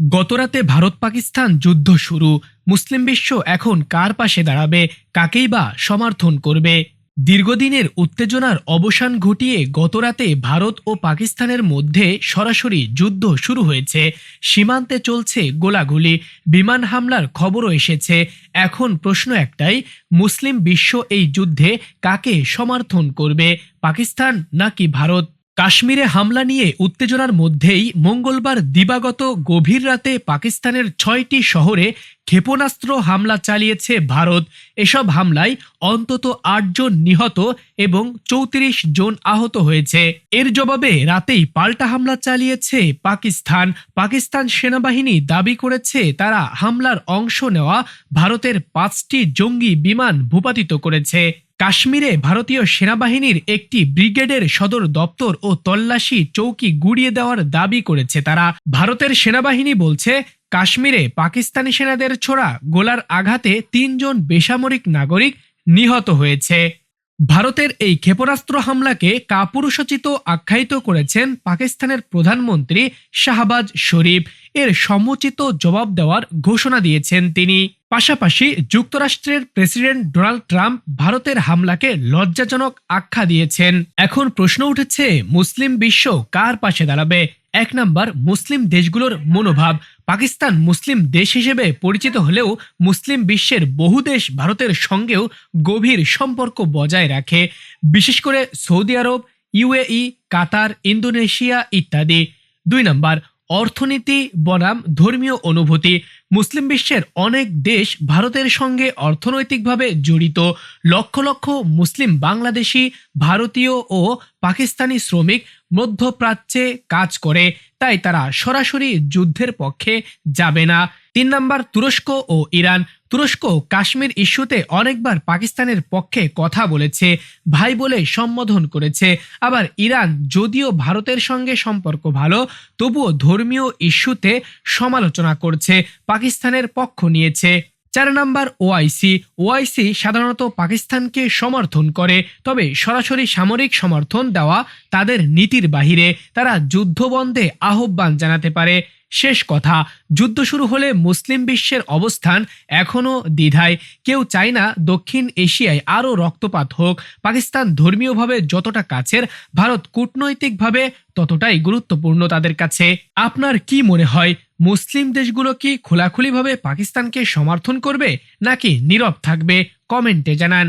গতরাতে ভারত পাকিস্তান যুদ্ধ শুরু। মুসলিম বিশ্ব এখন কার পাশে দাঁড়াবে, কাকেই বা সমর্থন করবে? দীর্ঘদিনের উত্তেজনার অবসান ঘটিয়ে গতরাতে ভারত ও পাকিস্তানের মধ্যে সরাসরি যুদ্ধ শুরু হয়েছে। সীমান্তে চলছে গোলাগুলি, বিমান হামলার খবরও এসেছে। এখন প্রশ্ন একটাই, মুসলিম বিশ্ব এই যুদ্ধে কাকে সমর্থন করবে, পাকিস্তান নাকি ভারত? কাশ্মীরে হামলা নিয়ে উত্তেজনার মধ্যেই মঙ্গলবার দিবাগত গভীর রাতে পাকিস্তানের ৬টি শহরে ক্ষেপণাস্ত্র হামলা চালিয়েছে ভারত। এসব হামলায় অন্তত ৮ জন নিহত এবং ৩৪ জন আহত হয়েছে। এর জবাবে রাতেই পাল্টা হামলা চালিয়েছে পাকিস্তান। পাকিস্তান সেনাবাহিনী দাবি করেছে তারা হামলার অংশ নেওয়া ভারতের ৫টি জঙ্গি বিমান ভূপাতিত করেছে। কাশ্মীরে ভারতীয় সেনাবাহিনীর একটি ব্রিগেডের সদর দপ্তর ও তল্লাশি চৌকি গুড়িয়ে দেওয়ার দাবি করেছে তারা। ভারতের সেনাবাহিনী বলছে, কাশ্মীরে পাকিস্তানি সেনাদের ছোড়া গোলার আঘাতে ৩ জন বেসামরিক নাগরিক নিহত হয়েছে। ভারতের এই ক্ষেপণাস্ত্র হামলাকে কাপুরুষোচিত আখ্যায়িত করেছেন পাকিস্তানের প্রধানমন্ত্রী শাহবাজ শরীফ। এর সমুচিত জবাব দেওয়ার ঘোষণা দিয়েছেন তিনি। পাশাপাশি যুক্তরাষ্ট্রের প্রেসিডেন্ট ডোনাল্ড ট্রাম্প ভারতের হামলাকে লজ্জাজনক আখ্যা দিয়েছেন। এখন প্রশ্ন উঠেছে, মুসলিম বিশ্ব কার পাশে দাঁড়াবে? ১ নম্বর, মুসলিম দেশগুলোর মনোভাব। পাকিস্তান মুসলিম দেশ হিসেবে পরিচিত হলেও মুসলিম বিশ্বের বহু দেশ ভারতের সঙ্গেও গভীর সম্পর্ক বজায় রাখে, বিশেষ করে সৌদি আরব, ইউএই, কাতার, ইন্দোনেশিয়া ইত্যাদি। ২ নম্বর, অর্থনীতি বনাম ধর্মীয় অনুভূতি। মুসলিম বিশ্বের অনেক দেশ ভারতের সঙ্গে অর্থনৈতিকভাবে জড়িত। লক্ষ লক্ষ মুসলিম বাংলাদেশি, ভারতীয় ও পাকিস্তানি শ্রমিক মধ্যপ্রাচ্যে কাজ করে, তাই তারা সরাসরি যুদ্ধের পক্ষে যাবে না। ৩ নম্বর, তুরস্ক ও ইরান। তুরস্ক কাশ্মীর ইস্যুতে অনেকবার পাকিস্তানের পক্ষে কথা বলেছে, ভাই বলে সম্বোধন করেছে। আবার ইরান যদিও ভারতের সঙ্গে সম্পর্ক ভালো, তবুও ধর্মীয় ইস্যুতে সমালোচনা করছে, পাকিস্তানের পক্ষ নিয়েছে। ৪ নম্বর, ওআইসি। ওআইসি সাধারণত পাকিস্তানকে সমর্থন করে, তবে সরাসরি সামরিক সমর্থন দেওয়া তাদের নীতির বাহিরে। তারা যুদ্ধবন্ধে আহ্বান জানাতে পারে। শেষ কথা, যুদ্ধ শুরু হলে মুসলিম বিশ্বের অবস্থান এখনও দ্বিধায়। কেউ চায় না দক্ষিণ এশিয়ায় আরও রক্তপাত হোক। পাকিস্তান ধর্মীয়ভাবে যতটা কাছের, ভারত কূটনৈতিকভাবে ততটাই গুরুত্বপূর্ণ তাদের কাছে। আপনার কি মনে হয়, মুসলিম দেশগুলো কি খোলাখুলিভাবে পাকিস্তানকে সমর্থন করবে নাকি নীরব থাকবে? কমেন্টে জানান।